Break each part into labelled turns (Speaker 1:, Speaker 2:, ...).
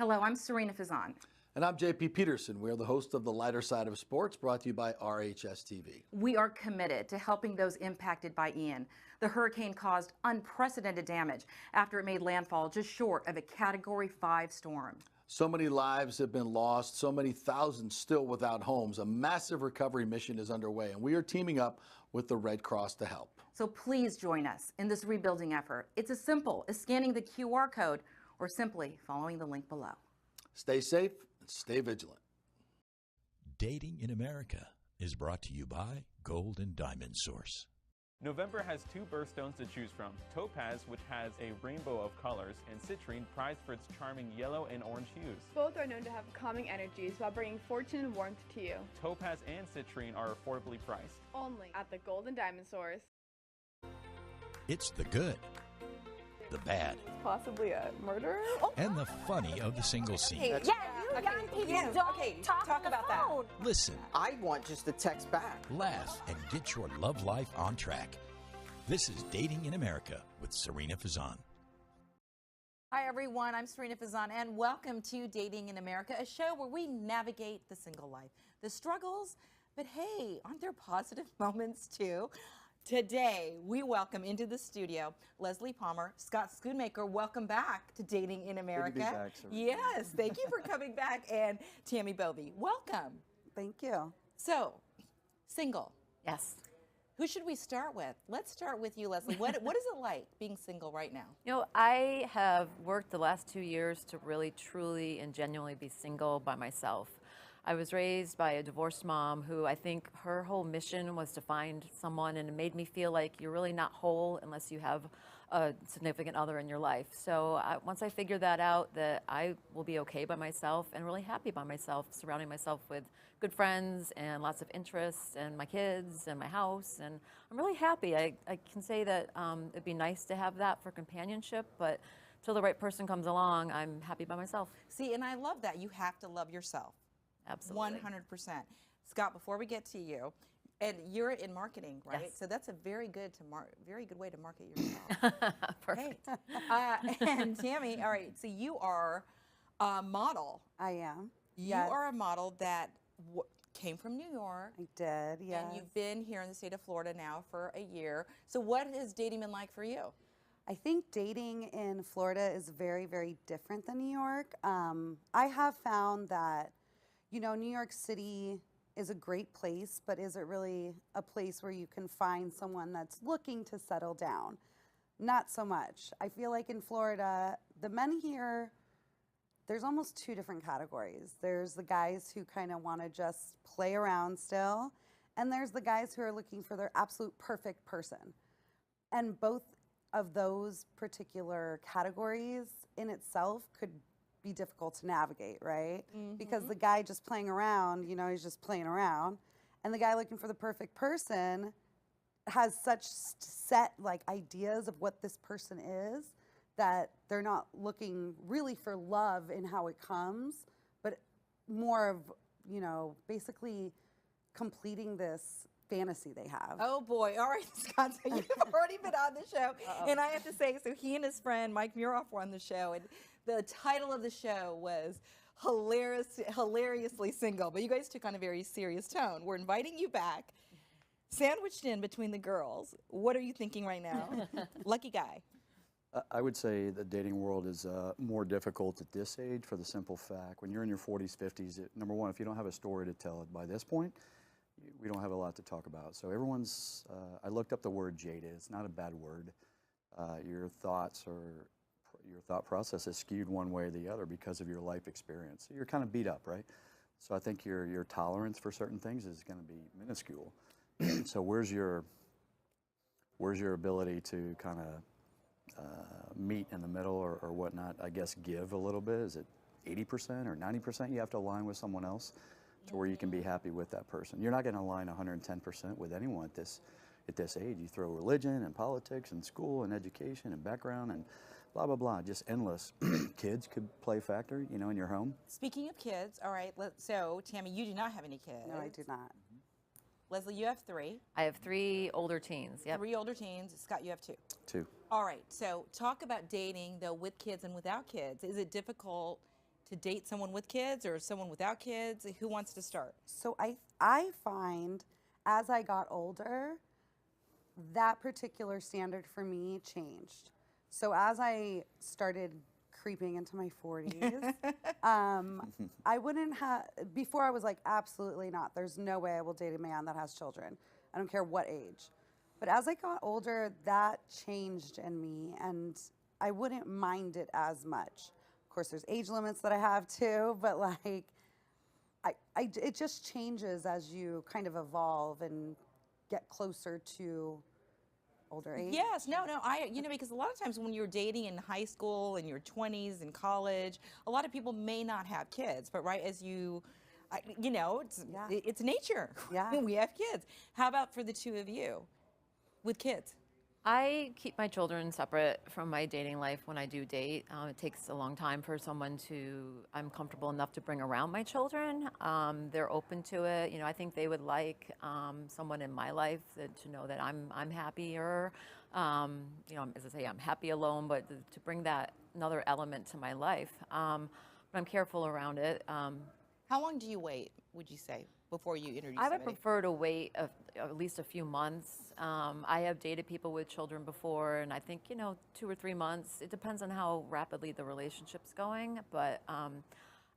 Speaker 1: Hello, I'm Sarina Fazan.
Speaker 2: And I'm JP Peterson. We are the host of The Lighter Side of Sports, brought to you by RHS TV.
Speaker 1: We are committed to helping those impacted by Ian. The hurricane caused unprecedented damage after it made landfall just short of a Category 5 storm.
Speaker 2: So many lives have been lost, so many thousands still without homes. A massive recovery mission is underway, and we are teaming up with the Red Cross to help.
Speaker 1: So please join us in this rebuilding effort. It's as simple as scanning the QR code or simply following the link below.
Speaker 2: Stay safe and stay vigilant.
Speaker 3: Dating in America is brought to you by Gold and Diamond Source.
Speaker 4: November has two birthstones to choose from: topaz, which has a rainbow of colors, and citrine, prized for its charming yellow and orange hues.
Speaker 5: Both are known to have calming energies while bringing fortune and warmth to you.
Speaker 4: Topaz and citrine are affordably priced.
Speaker 5: Only at the Gold and Diamond Source.
Speaker 3: It's the good, the bad,
Speaker 5: Possibly a murderer?
Speaker 3: and the funny of the single scene.
Speaker 6: Yeah, you young people don't talk about that.
Speaker 3: Listen,
Speaker 6: I want just to text back.
Speaker 3: laugh, and get your love life on track. This is Dating in America with Sarina Fazan.
Speaker 7: Hi everyone, I'm Sarina Fazan and welcome to Dating in America, a show where we navigate the single life, the struggles, but hey, aren't there positive moments too? Today, we welcome into the studio Leslie Palmer, Scott Schoonmaker. Welcome back to Dating in America.
Speaker 8: Good to be back, Sarina.
Speaker 7: Yes, thank you for coming back. And Tammy Bove, welcome.
Speaker 8: Thank you.
Speaker 7: So, single.
Speaker 9: Yes.
Speaker 7: Who should we start with? Let's start with you, Leslie. What is it like being single right now?
Speaker 9: You know, I have worked the last 2 years to really, truly, and genuinely be single by myself. I was raised by a divorced mom who I think her whole mission was to find someone, and it made me feel like you're really not whole unless you have a significant other in your life. So once I figured that out, that I will be okay by myself and really happy by myself, surrounding myself with good friends and lots of interests and my kids and my house, and I'm really happy. I can say that it'd be nice to have that for companionship, but till the right person comes along, I'm happy by myself.
Speaker 7: See, and I love that. You have to love yourself.
Speaker 9: Absolutely.
Speaker 7: 100%. Scott, before we get to you, and you're in marketing, right?
Speaker 9: Yes.
Speaker 7: So that's a very good way to market yourself.
Speaker 9: Perfect.
Speaker 7: And Tammy, all right, so you are a model.
Speaker 8: I am.
Speaker 7: You are a model that came from New York.
Speaker 8: I did, yes.
Speaker 7: And you've been here in the state of Florida now for a year. So what has dating been like for you?
Speaker 8: I think dating in Florida is very, very different than New York. I have found that, you know, New York City is a great place, but is it really a place where you can find someone that's looking to settle down? Not so much. I feel like in Florida, the men here, there's almost two different categories. There's the guys who kind of want to just play around still, and there's the guys who are looking for their absolute perfect person. And both of those particular categories in itself could be difficult to navigate, right? Mm-hmm. Because the guy just playing around, you know, he's just playing around. And the guy looking for the perfect person has such set like ideas of what this person is that they're not looking really for love in how it comes, but more of, you know, basically completing this fantasy they have.
Speaker 7: Oh boy, all right, Scott, so you've already been on the show. And I have to say, so he and his friend Mike Muroff were on the show, and the title of the show was Hilariously Single, but you guys took on a very serious tone. We're inviting you back, sandwiched in between the girls. What are you thinking right now? Lucky guy.
Speaker 10: I would say the dating world is more difficult at this age for the simple fact, when you're in your 40s, 50s, number one, if you don't have a story to tell by this point, we don't have a lot to talk about. So everyone's, I looked up the word jaded. It's not a bad word. Your thoughts or your thought process is skewed one way or the other because of your life experience. So you're kind of beat up, right? So I think your tolerance for certain things is going to be minuscule. So where's your ability to kind of meet in the middle or whatnot? I guess give a little bit. Is it 80% or 90% you have to align with someone else to where you can be happy with that person? You're not going to align 110% with anyone at this age. You throw religion and politics and school and education and background and blah, blah, blah, just endless. Kids could play a factor, you know, in your home.
Speaker 7: Speaking of kids, all right, so Tammy, you do not have any kids.
Speaker 8: No, I do not.
Speaker 7: Leslie, you have 3.
Speaker 9: I have 3 older teens. Yep.
Speaker 7: 3 older teens. Scott, you have 2.
Speaker 10: 2.
Speaker 7: All right, so talk about dating, though, with kids and without kids. Is it difficult to date someone with kids or someone without kids? Who wants to start?
Speaker 8: So I find as I got older, that particular standard for me changed. So as I started creeping into my 40s, I wouldn't have, before I was like, absolutely not. There's no way I will date a man that has children. I don't care what age. But as I got older, that changed in me, and I wouldn't mind it as much. Of course, there's age limits that I have too, but like, it just changes as you kind of evolve and get closer to older age.
Speaker 7: Yes, no, you know, because a lot of times when you're dating in high school, in your 20s, in college, a lot of people may not have kids, but right as you know, it's nature.
Speaker 8: Yeah.
Speaker 7: We have kids. How about for the two of you with kids?
Speaker 9: I keep my children separate from my dating life when I do date. It takes a long time for someone I'm comfortable enough to bring around my children. They're open to it. You know, I think they would like someone in my life to know that I'm happier. You know, as I say, I'm happy alone, but to bring that another element to my life. But I'm careful around it.
Speaker 7: How long do you wait, would you say, before you introduce
Speaker 9: I would
Speaker 7: somebody?
Speaker 9: prefer to wait at least a few months. I have dated people with children before, and I think, you know, 2 or 3 months. It depends on how rapidly the relationship's going. But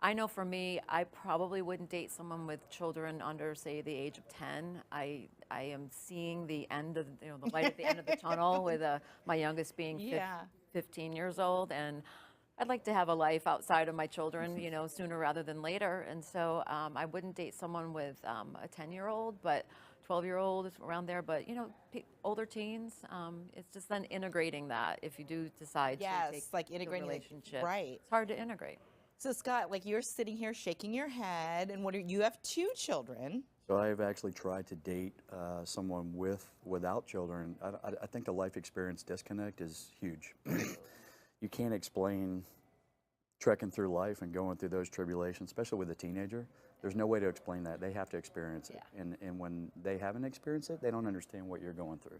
Speaker 9: I know for me, I probably wouldn't date someone with children under, say, the age of 10. I am seeing the end of, you know, the light at the end of the tunnel with my youngest being 15 years old. And I'd like to have a life outside of my children, you know, sooner rather than later. And so I wouldn't date someone with a 10-year-old, but 12-year-old is around there. But, you know, older teens, it's just then integrating that if you do decide to take
Speaker 7: like integrating
Speaker 9: the relationship.
Speaker 7: Right.
Speaker 9: It's hard to integrate.
Speaker 7: So Scott, like you're sitting here shaking your head, and you have 2 children.
Speaker 10: So I've actually tried to date someone without children. I think the life experience disconnect is huge. You can't explain trekking through life and going through those tribulations, especially with a teenager. There's no way to explain that. They have to experience it. And when they haven't experienced it, they don't understand what you're going through.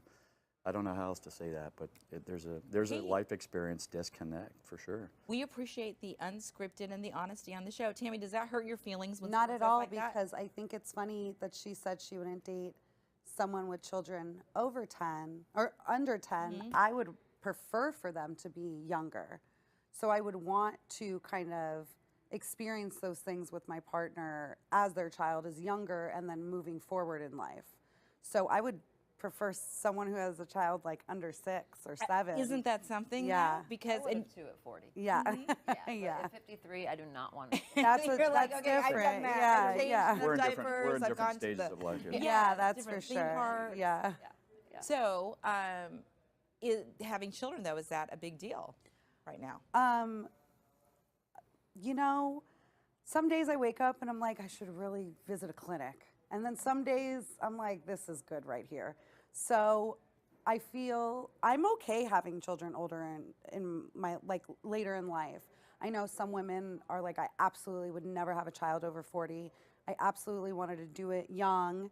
Speaker 10: I don't know how else to say that, but there's a life experience disconnect for sure.
Speaker 7: We appreciate the unscripted and the honesty on the show. Tammy, does that hurt your feelings? When
Speaker 8: Not
Speaker 7: someone
Speaker 8: at
Speaker 7: says
Speaker 8: all,
Speaker 7: like that?
Speaker 8: because I think it's funny that she said she wouldn't date someone with children over 10 or under 10. I would prefer for them to be younger. So I would want to kind of experience those things with my partner as their child is younger and then moving forward in life. So I would prefer someone who has a child like under 6 or 7.
Speaker 7: Isn't that something?
Speaker 8: Yeah.
Speaker 7: Now? Because
Speaker 9: I would have 2 at 40.
Speaker 8: Yeah.
Speaker 9: Yeah. But at 53, I do not want to.
Speaker 8: That's
Speaker 7: You're
Speaker 8: that's
Speaker 7: like, okay, I've done
Speaker 8: different.
Speaker 7: that.
Speaker 8: Yeah,
Speaker 7: I've changed
Speaker 8: yeah.
Speaker 7: the
Speaker 10: We're in
Speaker 7: diapers, I've
Speaker 10: different
Speaker 7: gone to
Speaker 10: stages
Speaker 7: the-
Speaker 10: of life here.
Speaker 8: Yeah, that's for
Speaker 7: different theme
Speaker 8: sure.
Speaker 7: parks.
Speaker 8: Yeah.
Speaker 7: So, having children though, is that a big deal right now?
Speaker 8: You know, some days I wake up and I'm like, I should really visit a clinic. And then some days I'm like, this is good right here. So I feel I'm okay having children older in my, like later in life. I know some women are like, I absolutely would never have a child over 40. I absolutely wanted to do it young.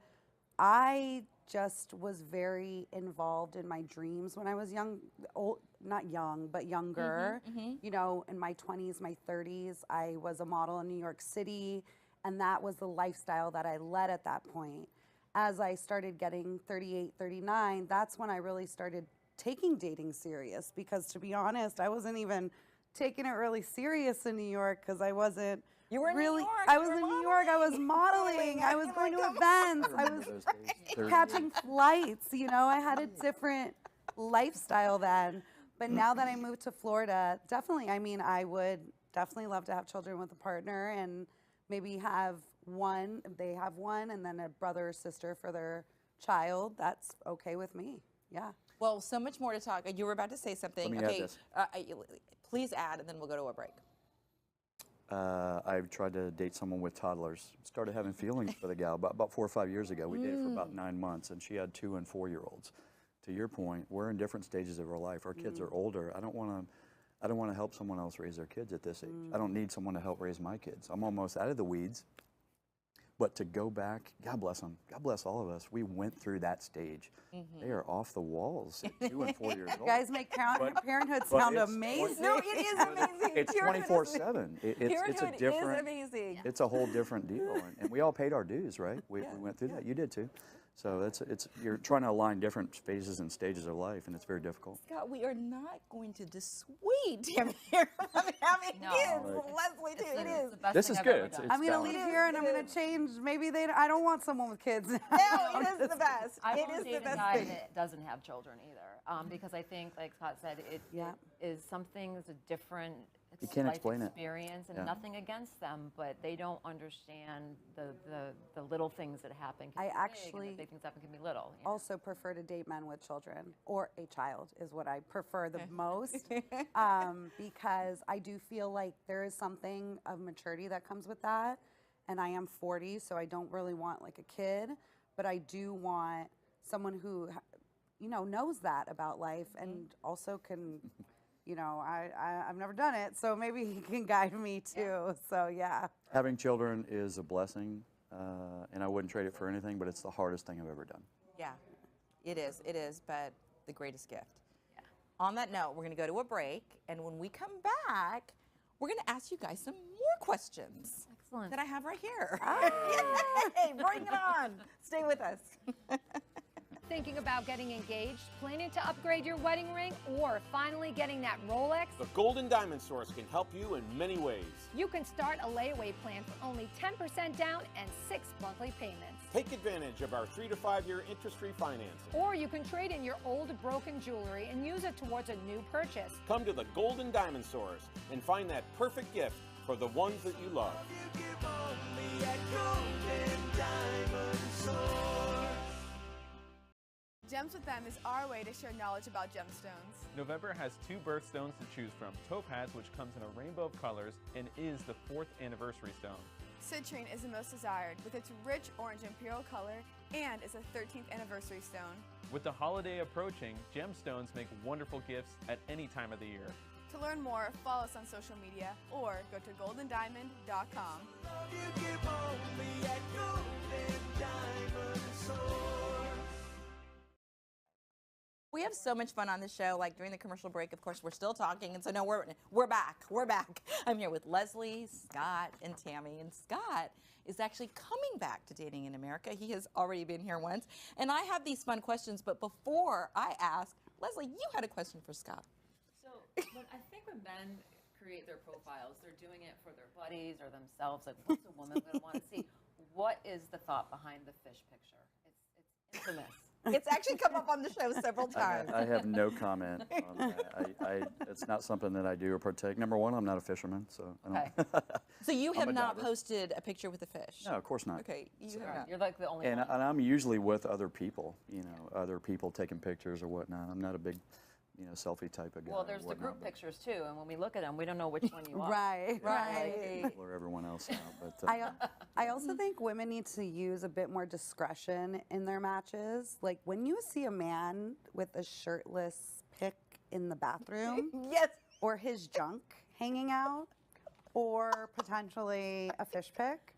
Speaker 8: I just was very involved in my dreams when I was young, not young, but younger. You know, in my 20s, my 30s, I was a model in New York City, and that was the lifestyle that I led at that point. As I started getting 38, 39, that's when I really started taking dating serious, because to be honest, I wasn't even taking it really serious in New York because I wasn't
Speaker 7: You were in
Speaker 8: really,
Speaker 7: New York.
Speaker 8: I was in New York, I was modeling, I was going to events, I was catching flights, you know, I had a different lifestyle then. But now that I moved to Florida, definitely, I mean, I would definitely love to have children with a partner and maybe have one, they have one, and then a brother or sister for their child. That's okay with me, yeah.
Speaker 7: Well, so much more to talk. You were about to say something.
Speaker 10: Let me add this.
Speaker 7: Please add, and then we'll go to a break.
Speaker 10: I've tried to date someone with toddlers. Started having feelings for the gal about 4 or 5 years ago. We dated for about 9 months, and she had 2 and 4-year-olds. To your point, we're in different stages of our life. Our kids are older. I don't want to help someone else raise their kids at this age. I don't need someone to help raise my kids. I'm almost out of the weeds, But to go back, God bless them, God bless all of us, we went through that stage. They are off the walls at 2 and 4 years old.
Speaker 8: Guys make parenthood sound amazing.
Speaker 7: No, it is amazing.
Speaker 10: It's 24/7. It's a different,
Speaker 7: is amazing.
Speaker 10: it's a whole different deal. And we all paid our dues, right? We went through that. You did too. So you're trying to align different phases and stages of life, and it's very difficult.
Speaker 7: Scott, we are not going to dissuade Tammy here from having kids. Leslie, too, it is.
Speaker 10: This is good.
Speaker 8: I'm going to leave here and I'm going to change. Maybe I don't want someone with kids.
Speaker 7: No, it is the best.
Speaker 9: I
Speaker 7: It
Speaker 9: won't
Speaker 7: is
Speaker 9: date
Speaker 7: the
Speaker 9: a
Speaker 7: best
Speaker 9: guy
Speaker 7: thing.
Speaker 9: that doesn't have children either, because I think, like Scott said, it is something that's a different
Speaker 10: You can't
Speaker 9: life
Speaker 10: explain it.
Speaker 9: experience, and
Speaker 10: Yeah.
Speaker 9: nothing against them, but they don't understand the little things that happen. Can
Speaker 8: I
Speaker 9: be big,
Speaker 8: actually
Speaker 9: and the big things happen can be little. You know?
Speaker 8: also prefer to date men with children, or a child is what I prefer the most, because I do feel like there is something of maturity that comes with that, and I am 40, so I don't really want like a kid, but I do want someone who, knows that about life and also can, I've never done it, so maybe he can guide me too. So yeah.
Speaker 10: Having children is a blessing, and I wouldn't trade it for anything, but it's the hardest thing I've ever done.
Speaker 7: Yeah, it is, but the greatest gift. Yeah. On that note, we're going to go to a break, and when we come back, we're going to ask you guys some more questions.
Speaker 9: Excellent.
Speaker 7: That I have right here. Yay, bring it on. Stay with us.
Speaker 11: Thinking about getting engaged, planning to upgrade your wedding ring, or finally getting that Rolex?
Speaker 12: The Golden Diamond Source can help you in many ways.
Speaker 11: You can start a layaway plan for only 10% down and 6 monthly payments.
Speaker 12: Take advantage of our 3 to 5 year interest-free financing.
Speaker 11: Or you can trade in your old broken jewelry and use it towards a new purchase.
Speaker 12: Come to the Golden Diamond Source and find that perfect gift for the ones that you love.
Speaker 5: Gems with Them is our way to share knowledge about gemstones.
Speaker 4: November has 2 birthstones to choose from. Topaz, which comes in a rainbow of colors and is the 4th anniversary stone.
Speaker 5: Citrine is the most desired with its rich orange imperial color and is a 13th anniversary stone.
Speaker 4: With the holiday approaching, gemstones make wonderful gifts at any time of the year.
Speaker 5: To learn more, follow us on social media or go to goldendiamond.com.
Speaker 7: We have so much fun on the show. Like during the commercial break, of course, we're still talking, and so no, we're back. We're back. I'm here with Leslie, Scott, and Tammy. And Scott is actually coming back to Dating in America. He has already been here once, and I have these fun questions. But before I ask, Leslie, you had a question for Scott.
Speaker 9: So I think when men create their profiles, they're doing it for their buddies or themselves. Like, what's a woman going to want to see? What is the thought behind the fish picture? It's infamous.
Speaker 7: It's actually come up on the show several times.
Speaker 10: I have no comment on that. It's not something that I do or partake. Number one, I'm not a fisherman, so I don't.
Speaker 7: So you have
Speaker 10: I'm a
Speaker 7: not
Speaker 10: diver.
Speaker 7: posted a picture with a fish?
Speaker 10: No, of course not.
Speaker 7: Okay, you have not.
Speaker 9: You're like the only
Speaker 10: And
Speaker 9: one.
Speaker 10: I'm usually with other people, other people taking pictures or whatnot. I'm not a big, selfie type of guy.
Speaker 9: Well, there's the group pictures too, and when we look at them, we don't know which one you are.
Speaker 8: Right.
Speaker 10: Blur everyone else out. But
Speaker 8: I also think women need to use a bit more discretion in their matches. Like when you see a man with a shirtless pic in the bathroom,
Speaker 7: yes,
Speaker 8: or his junk hanging out, or potentially a fish pic,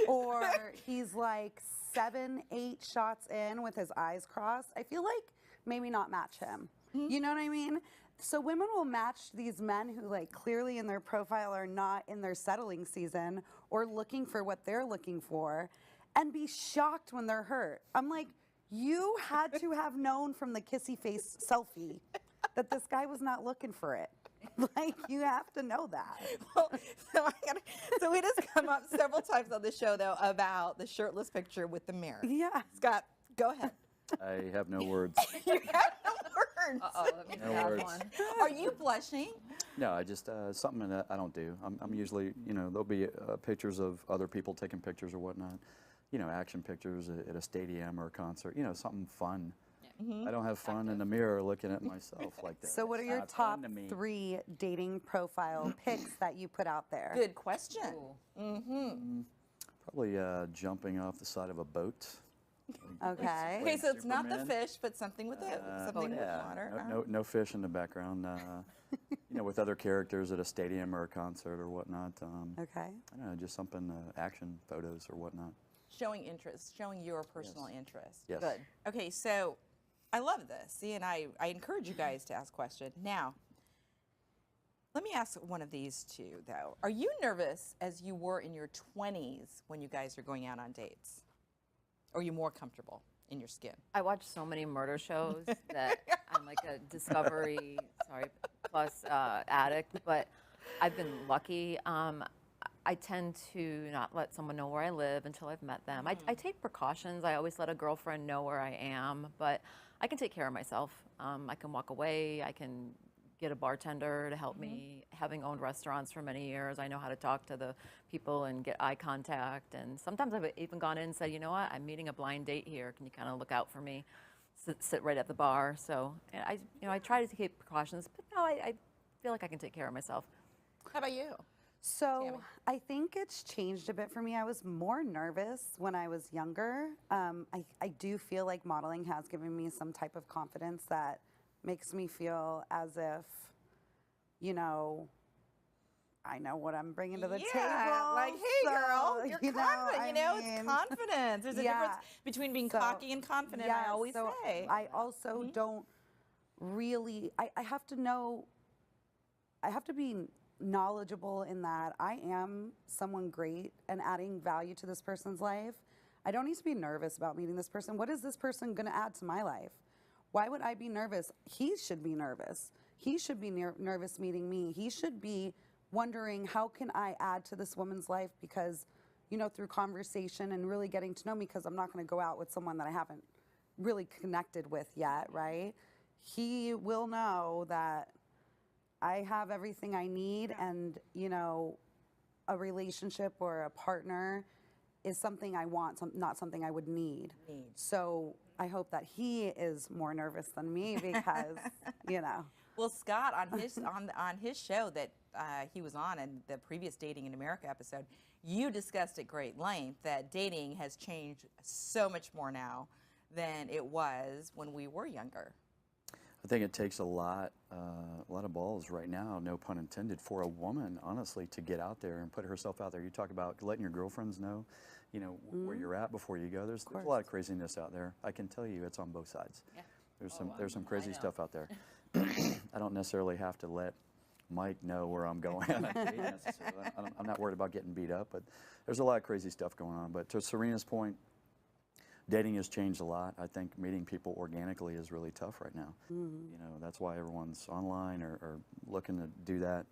Speaker 8: or he's like 7, 8 shots in with his eyes crossed, I feel like maybe not match him. You know what I mean? So women will match these men who like clearly in their profile are not in their settling season or looking for what they're looking for and be shocked when they're hurt. I'm like, you had to have known from the kissy face selfie that this guy was not looking for it. Like, you have to know that.
Speaker 7: Well, so it has come up several times on the show, though, about the shirtless picture with the mirror.
Speaker 8: Yeah.
Speaker 7: Scott, go ahead.
Speaker 10: I have no words.
Speaker 7: You have no words.
Speaker 9: Uh-oh, that means
Speaker 10: No
Speaker 9: we have
Speaker 10: words.
Speaker 9: one.
Speaker 7: Are you blushing?
Speaker 10: No, I just something that I don't do. I'm usually, there'll be pictures of other people taking pictures or whatnot. Action pictures at a stadium or a concert. Something fun. I don't have fun in the mirror looking at myself like that.
Speaker 8: So what are
Speaker 10: It's
Speaker 8: your
Speaker 10: not
Speaker 8: top
Speaker 10: fun to me.
Speaker 8: 3 dating profile pics that you put out there?
Speaker 7: Good question.
Speaker 10: Probably jumping off the side of a boat.
Speaker 8: Okay.
Speaker 7: Okay, so it's not the
Speaker 10: Superman.
Speaker 7: fish, but something with something with water.
Speaker 10: No fish in the background. With other characters at a stadium or a concert or whatnot.
Speaker 8: Okay.
Speaker 10: I don't know, just something action photos or whatnot.
Speaker 7: showing interest, showing your personal interest.
Speaker 10: Yes.
Speaker 7: Good. Okay, so I love this. See, and I encourage you guys to ask questions. Now, let me ask one of these two, though. Are you nervous as you were in your 20s when you guys are going out on dates? Or are you more comfortable in your skin?
Speaker 9: I watch so many murder shows that I'm like a Discovery, Plus addict, but I've been lucky. I tend to not let someone know where I live until I've met them. I take precautions. I always let a girlfriend know where I am, but I can take care of myself. I can walk away. I can get a bartender to help me. Having owned restaurants for many years, I know how to talk to the people and get eye contact. And sometimes I've even gone in and said, you know what, I'm meeting a blind date here. Can you kind of look out for me? Sit right at the bar. So I try to take precautions, but no, I feel like I can take care of myself.
Speaker 7: How about you?
Speaker 8: So
Speaker 7: Tammy?
Speaker 8: I think it's changed a bit for me. I was more nervous when I was younger. I do feel like modeling has given me some type of confidence that makes me feel as if, you know, I know what I'm bringing to the table.
Speaker 7: Like, hey, girl, you're confident.
Speaker 8: it's
Speaker 7: confidence. There's a difference between being cocky and confident, I always say.
Speaker 8: I also don't really, I have to know, I have to be knowledgeable in that I am someone great and adding value to this person's life. I don't need to be nervous about meeting this person. What is this person going to add to my life? Why would I be nervous? He should be nervous. He should be nervous meeting me. He should be wondering, how can I add to this woman's life? Because, you know, through conversation and really getting to know me, because I'm not going to go out with someone that I haven't really connected with yet, right? He will know that I have everything I need, and, you know, a relationship or a partner is something I want, not something I would need. So I hope that he is more nervous than me because, you know.
Speaker 7: Well, Scott, on his show that he was on in the previous Dating in America episode, you discussed at great length that dating has changed so much more now than it was when we were younger.
Speaker 10: I think it takes a lot of balls right now, no pun intended, for a woman, honestly, to get out there and put herself out there. You talk about letting your girlfriends know, you know, where you're at before you go. There's a lot of craziness out there. I can tell you, it's on both sides. Yeah. There's some crazy stuff out there. I don't necessarily have to let Mike know where I'm going. I'm not worried about getting beat up, but there's a lot of crazy stuff going on. But to Sarina's point, dating has changed a lot. I think meeting people organically is really tough right now. You know, that's why everyone's online or looking to do that,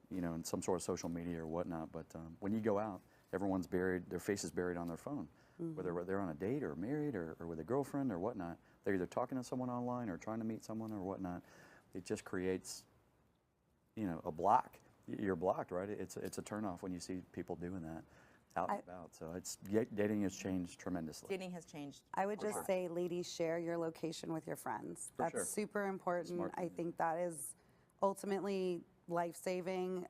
Speaker 10: you know, in some sort of social media or whatnot. But when you go out, everyone's buried, their face is buried on their phone. Whether they're on a date or married or with a girlfriend or whatnot, they're either talking to someone online or trying to meet someone or whatnot. It just creates, you know, a block. You're blocked, right? It's a turnoff when you see people doing that out and about. So dating has changed tremendously.
Speaker 7: Dating has changed.
Speaker 8: I would just say, ladies, share your location with your friends.
Speaker 10: For
Speaker 8: That's
Speaker 10: sure.
Speaker 8: super important.
Speaker 10: Smart.
Speaker 8: I think that is ultimately life-saving.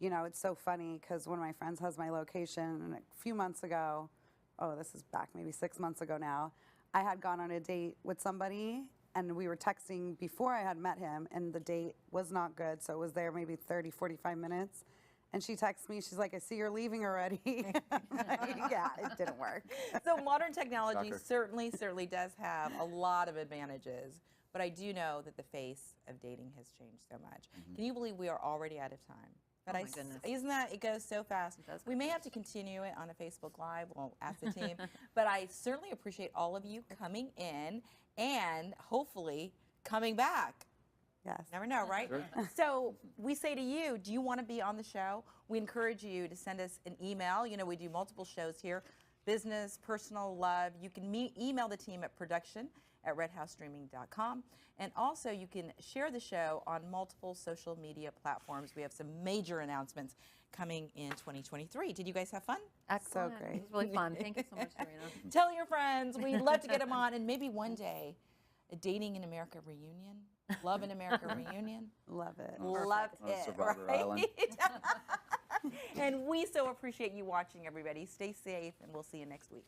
Speaker 8: You know, it's so funny because one of my friends has my location, and a few months ago, oh, this is back maybe 6 months ago now, I had gone on a date with somebody, and we were texting before I had met him, and the date was not good, so it was there maybe 30, 45 minutes. And she texts me, she's like, I see you're leaving already. Yeah, it didn't work.
Speaker 7: So modern technology certainly does have a lot of advantages, but I do know that the face of dating has changed so much. Can you believe we are already out of time? But
Speaker 9: my goodness.
Speaker 7: Isn't that, it goes so fast. We may have to continue it on a Facebook Live, we'll ask the team, but I certainly appreciate all of you coming in and hopefully coming back.
Speaker 8: Yes.
Speaker 7: Never know, right?
Speaker 10: Sure.
Speaker 7: So we say to you, do you want to be on the show? We encourage you to send us an email. You know, we do multiple shows here, business, personal, love. You can email the team at production@redhousestreaming.com. And also you can share the show on multiple social media platforms. We have some major announcements coming in 2023. Did you guys have fun?
Speaker 9: Excellent.
Speaker 8: So great.
Speaker 9: It was really fun. Thank you so much, Sarina.
Speaker 7: Tell your friends. We'd love to get them on. And maybe one day, a Dating in America reunion. Love in America reunion.
Speaker 8: Love it.
Speaker 7: Love it.
Speaker 10: Survivor
Speaker 7: right?
Speaker 10: Island.
Speaker 7: And we so appreciate you watching, everybody. Stay safe, and we'll see you next week.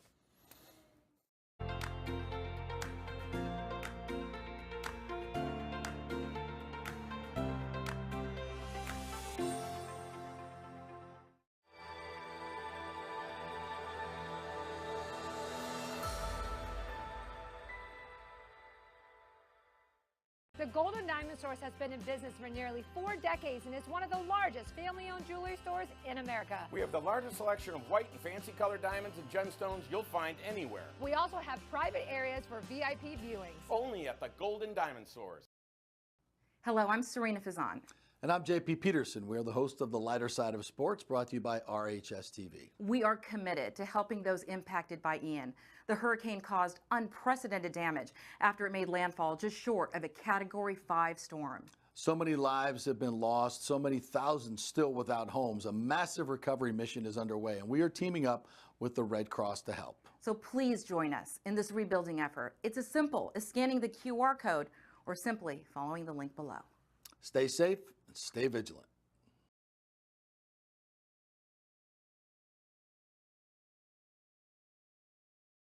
Speaker 11: The Golden Diamond Source has been in business for nearly 4 decades and is one of the largest family-owned jewelry stores in America.
Speaker 12: We have the largest selection of white and fancy colored diamonds and gemstones you'll find anywhere.
Speaker 11: We also have private areas for VIP viewings.
Speaker 12: Only at the Golden Diamond Source.
Speaker 1: Hello, I'm Sarina Fazan.
Speaker 2: And I'm JP Peterson. We are the host of The Lighter Side of Sports, brought to you by RHS TV.
Speaker 1: We are committed to helping those impacted by Ian. The hurricane caused unprecedented damage after it made landfall just short of a Category 5 storm.
Speaker 2: So many lives have been lost, so many thousands still without homes. A massive recovery mission is underway, and we are teaming up with the Red Cross to help.
Speaker 1: So please join us in this rebuilding effort. It's as simple as scanning the QR code or simply following the link below.
Speaker 2: Stay safe and stay vigilant.